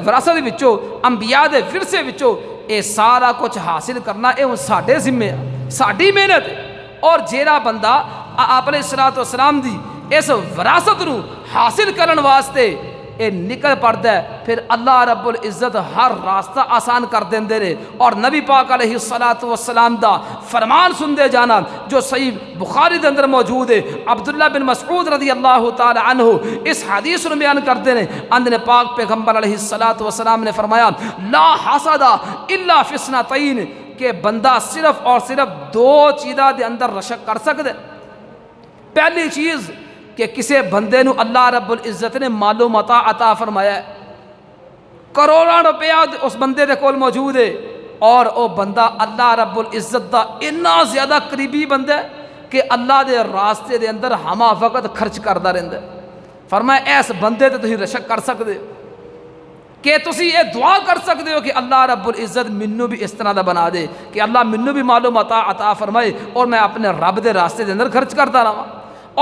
وراثت وچوں، انبیاء دے ورثے وچوں اے سارا کچھ حاصل کرنا اے ہن ساڈے ذمہ ہے، ساڈی محنت ہے۔ اور جیڑا بندہ آپ علیہ الصلوۃ والسلام دی اس وراثت نو حاصل کرن واسطے اے نکل پڑتا ہے، پھر اللہ رب العزت ہر راستہ آسان کر دیندے نے۔ اور نبی پاک علیہ الصلوۃ والسلام دا فرمان سندے جانا جو صحیح بخاری دے اندر موجود ہے، عبداللہ بن مسعود رضی اللہ تعالی عنہ اس حدیث کو بیان کرتے ہیں، اندر پاک پیغمبر علیہ الصلوۃ والسلام نے فرمایا لا حسد الا فی اثنتین، کہ بندہ صرف اور صرف دو چیزاں دے اندر رشک کر سکتے۔ پہلی چیز کہ کسی بندے نو اللہ رب العزت نے مال و متاع عطا فرمایا ہے، کروڑاں روپیہ اس بندے دے کول موجود ہے، اور او بندہ اللہ رب العزت دا اتنا زیادہ قریبی بندہ ہے کہ اللہ دے راستے دے اندر ہما وقت خرچ کردا رہندا ہے۔ فرمایا اس بندے تے تسی رشک کر سکتے ہو کہ تسی یہ دعا کر سکتے ہو کہ اللہ رب العزت منو بھی اس طرح دا بنا دے کہ اللہ منو بھی مال و متاع عطا فرمائے اور میں اپنے رب دے راستے دے اندر خرچ کرتا رہا۔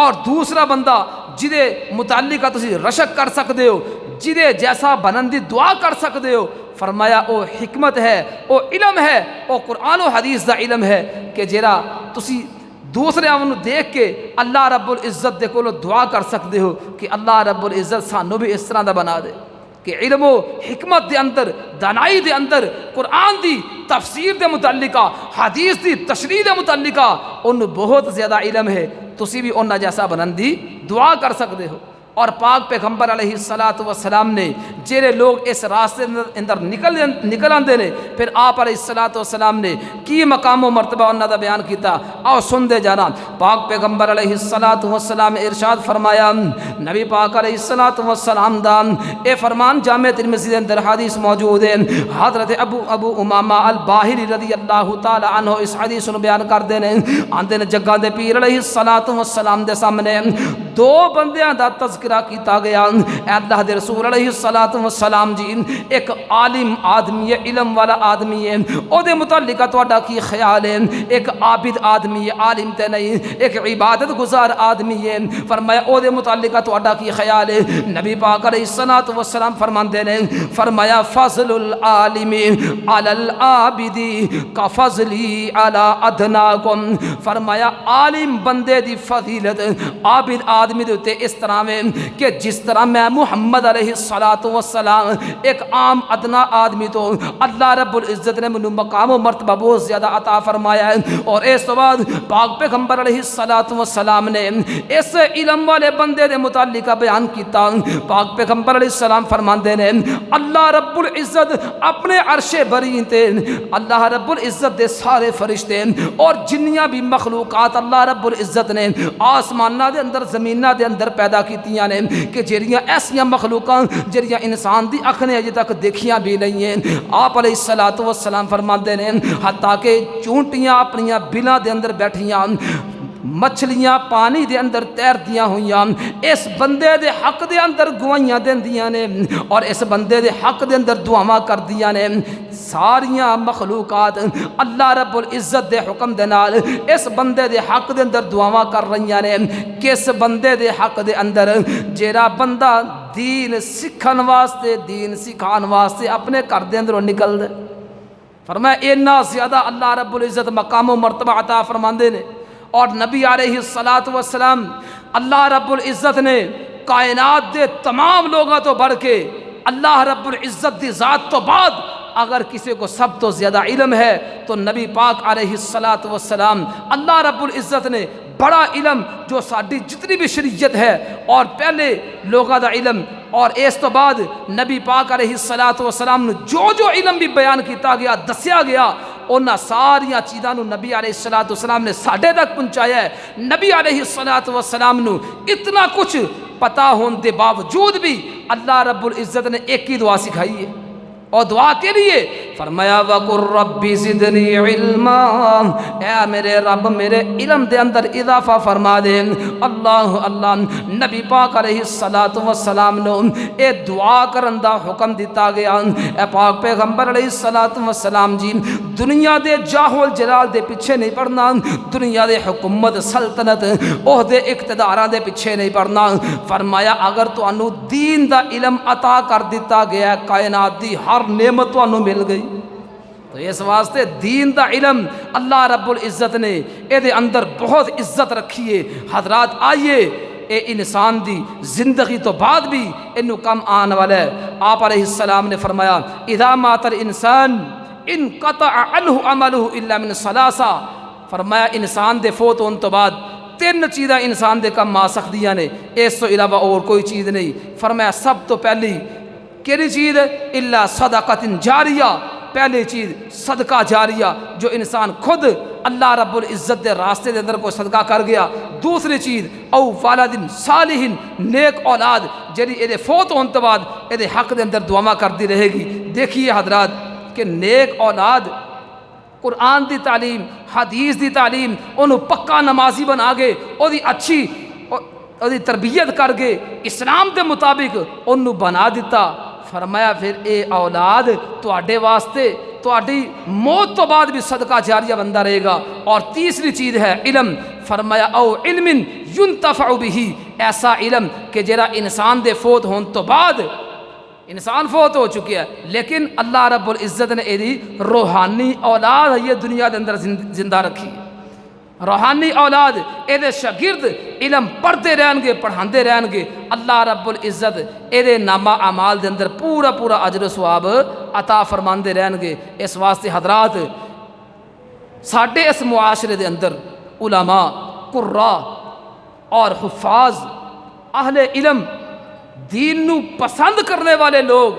اور دوسرا بندہ جدے متعلقہ تسی رشک کر سکتے ہو، جدے جیسا بنن دی دعا کر سکتے ہو، فرمایا او حکمت ہے، او علم ہے، او قرآن و حدیث دا علم ہے کہ جیرا تسی دوسرے انہوں دیکھ کے اللہ رب العزت دے کولو دعا کر سکتے ہو کہ اللہ رب العزت سانو بھی اس طرح دا بنا دے کہ علم و حکمت دے اندر، دانائی دے اندر، قرآن دی تفسیر دے متعلقہ، حدیث دی تشریح دے متعلقہ انہوں بہت زیادہ علم ہے، تسی بھی انہاں جیسا بنن دی دعا کر سکتے ہو۔ اور پاک پیغمبر علیہ الصلوۃ والسلام نے جیڑے لوگ اس راستے اندر نکل آندے نے، پھر آپ علیہ الصلوۃ والسلام نے کی مقام و مرتبہ انہاں دا بیان کیتا، آؤ سن دے جانا۔ پاک پیغمبر علیہ الصلوۃ والسلام ارشاد فرمایا، نبی پاک علیہ الصلوۃ والسلام دا اے فرمان جامع ترمذی دے اندر حدیث موجود ہے، حضرت ابو امامہ الباہلی رضی اللہ تعالی عنہ اس حدیث نو بیان کردے نے، آندے نے جگہ دے پیر علیہ الصلوۃ والسلام دے سامنے دو بندیاں دا تذکرہ کیتا گیا. اے اللہ دے رسول علیہ الصلوۃ والسلام جی ایک عالم آدمی ہے, علم والا آدمی ہے, او دے متعلق تہاڈا کی خیال ہے؟ ایک عابد آدمی ہے, عالم تے نہیں, ایک عبادت گزار آدمی ہے, فرمایا او دے متعلق تہاڈا کی خیال ہے؟ نبی پاک علیہ الصلوۃ والسلام فرماندے نے, فرمایا فضل العالم علی العابد کفضلی علی ادناکم. فرمایا عالم بندے دی فضیلت عابد آدمی دے تے اس طرح ہے کہ جس طرح میں محمد علیہ الصلوۃ والسلام ایک عام ادنا آدمی تو اللہ رب العزت نے مینوں مقام و مرتبہ بہت زیادہ عطا فرمایا ہے. اور اس تو بعد پاک پیغمبر علیہ الصلوۃ والسلام نے اس علم والے بندے دے متعلق بیان کیتا. پاک پیغمبر علیہ السلام فرماندے نے اللہ رب العزت اپنے عرش بری تے اللہ رب العزت دے سارے فرشتے اور جنیاں بھی مخلوقات اللہ رب العزت نے آسماناں دے اندر زمیناں دے اندر پیدا کیتیاں نے کہ جڑیاں ایسیاں مخلوقات جڑیاں انسان دی اکھ نے اجے تک دیکھیاں بھی نہیں ہیں. آپ علیہ الصلوۃ والسلام فرماندے نے حتیٰ کہ چونٹیاں اپنیاں بلاں دے اندر بیٹھیاں, مچھلیاں پانی دے اندر تیردیاں ہوئیاں, اس بندے دے حق دے اندر گوائیاں دیندیاں نے اور اس بندے دے حق دے اندر دعاواں کردیاں نے. ساریاں مخلوقات اللہ رب العزت دے حکم دے نال اس بندے دے حق دے اندر دعاواں کر رہیاں نے. کس بندے دے حق دے اندر؟ جیڑا بندہ دین سکھن واسطے دین سکھان واسطے اپنے گھر دے اندروں نکل دے. فرمایا اتنا زیادہ اللہ رب العزت مقام و مرتبہ عطا فرماندے نے. اور نبی علیہ الصلوۃ والسلام اللہ رب العزت نے کائنات دے تمام لوگوں تو بڑھ کے اللہ رب العزت دی ذات تو بعد اگر کسی کو سب تو زیادہ علم ہے تو نبی پاک علیہ الصلوۃ والسلام اللہ رب العزت نے بڑا علم جو ساری جتنی بھی شریعت ہے اور پہلے لوگوں دا علم اور اس تو بعد نبی پاک علیہ الصلوۃ والسلام نے جو علم بھی بیان کیتا گیا دسیا گیا انہاں ساریاں چیزاں نو نبی علیہ الصلوۃ والسلام نے ساڈے تک پہنچایا ہے. نبی علیہ الصلوۃ والسلام نو اتنا کچھ پتا ہون دے باوجود بھی اللہ رب العزت نے ایک ہی دعا سکھائی ہے اور دعا کے لیے فرمایا وَقُلْ رَبِّ زِدْنِي عِلْمًا, اے میرے رب میرے علم دے اندر اضافہ فرما دے. اللہ اللہ نبی پاک علیہ الصلوۃ والسلام نے اے دعا کرن دا حکم دیتا گیا. اے پاک پیغمبر علیہ الصلوۃ والسلام جی دنیا دے جاہ جلال دے پیچھے نہیں پڑنا, دنیا دے حکومت سلطنت عہدے اقتداراں دے پیچھے نہیں پڑنا. فرمایا اگر تانوں دین دا علم عطا کر دیتا گیا کائنات دی ہر نعمت تانوں مل گئی تو اس واسطے دین دا علم اللہ رب العزت نے اے دے اندر بہت عزت رکھی ہے. حضرات آئیے اے انسان دی زندگی تو بعد بھی انہوں کم آنے والا ہے. آپ علیہ السلام نے فرمایا اذا مات الانسان انقطع عنہ عملہ الا من ثلاثہ. فرمایا انسان دے فوت ہونے تو بعد تین چیزاں انسان دے کم آ سکدیاں نے, اس تو علاوہ اور کوئی چیز نہیں. فرمایا سب تو پہلی کیڑی چیز؟ الا صدقۃ جاریہ, پہلی چیز صدقہ جاریہ جو انسان خود اللہ رب العزت دے راستے دے اندر کوئی صدقہ کر گیا. دوسری چیز او والد صالح, نیک اولاد جڑی اے دے فوت ہون تو بعد اے دے حق دے اندر دعاواں کرتی رہے گی. دیکھیے حضرات کہ نیک اولاد قرآن دی تعلیم حدیث دی تعلیم انہوں پکا نمازی بنا گے, او دی اچھی او دی تربیت کر گے, اسلام دے مطابق انہوں بنا دیتا. فرمایا پھر اے اولاد تواڈے واسطے تواڈی موت تو بعد بھی صدقہ جاریہ بندہ رہے گا. اور تیسری چیز ہے علم. فرمایا او علم ينتفع به, ایسا علم کہ جرا انسان دے فوت ہون تو بعد انسان فوت ہو چکے ہے لیکن اللہ رب العزت نے ایدی روحانی اولاد یہ دنیا دے اندر زندہ رکھی. روحانی اولاد ایدے شاگرد علم پڑھتے رہن گے پڑھاندے رہن گے, اللہ رب العزت ایدے نامہ اعمال دے اندر پورا پورا اجر و ثواب عطا فرماندے رہن گے. اس واسطے حضرات ساڈے اس معاشرے دے اندر علماء قراء اور حفاظ اہل علم دین نو پسند کرنے والے لوگ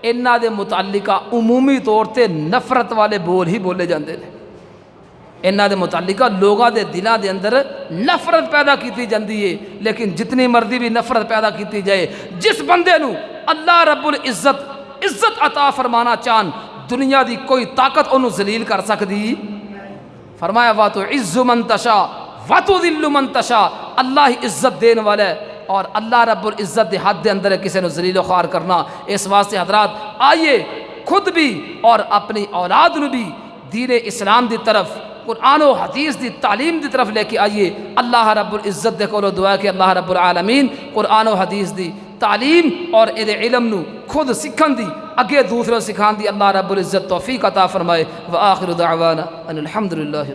انہاں دے متعلقہ عمومی طور تے نفرت والے بول ہی بولے جاندے نے. انہاں دے متعلقہ لوگاں دے دلاں دے اندر نفرت پیدا کیتی جاندی ہے. لیکن جتنی مرضی بھی نفرت پیدا کیتی جائے, جس بندے نو اللہ رب العزت عزت عطا فرمانا چاہن دنیا دی کوئی طاقت انہوں ذلیل کر سکتی. فرمایا وَتُعِزُّ مَن تَشَاءُ وَتُذِلُّ مَن تَشَاءُ, اللہ عزت دین والا ہے اور اللہ رب العزت دے حد دے اندر کسی نے ذلیل و خوار کرنا. اس واسطے حضرات آئیے خود بھی اور اپنی اولاد نو بھی دین اسلام دی طرف قرآن و حدیث دی تعلیم دی طرف لے کے آئیے. اللہ رب العزت دے کولو دعا کہ اللہ رب العالمین قرآن و حدیث دی تعلیم اور اے علم نو خود سکھن دی اگے دوسرے سکھان دی اللہ رب العزت توفیق عطا فرمائے. وآخر دعوانا ان الحمدللہ.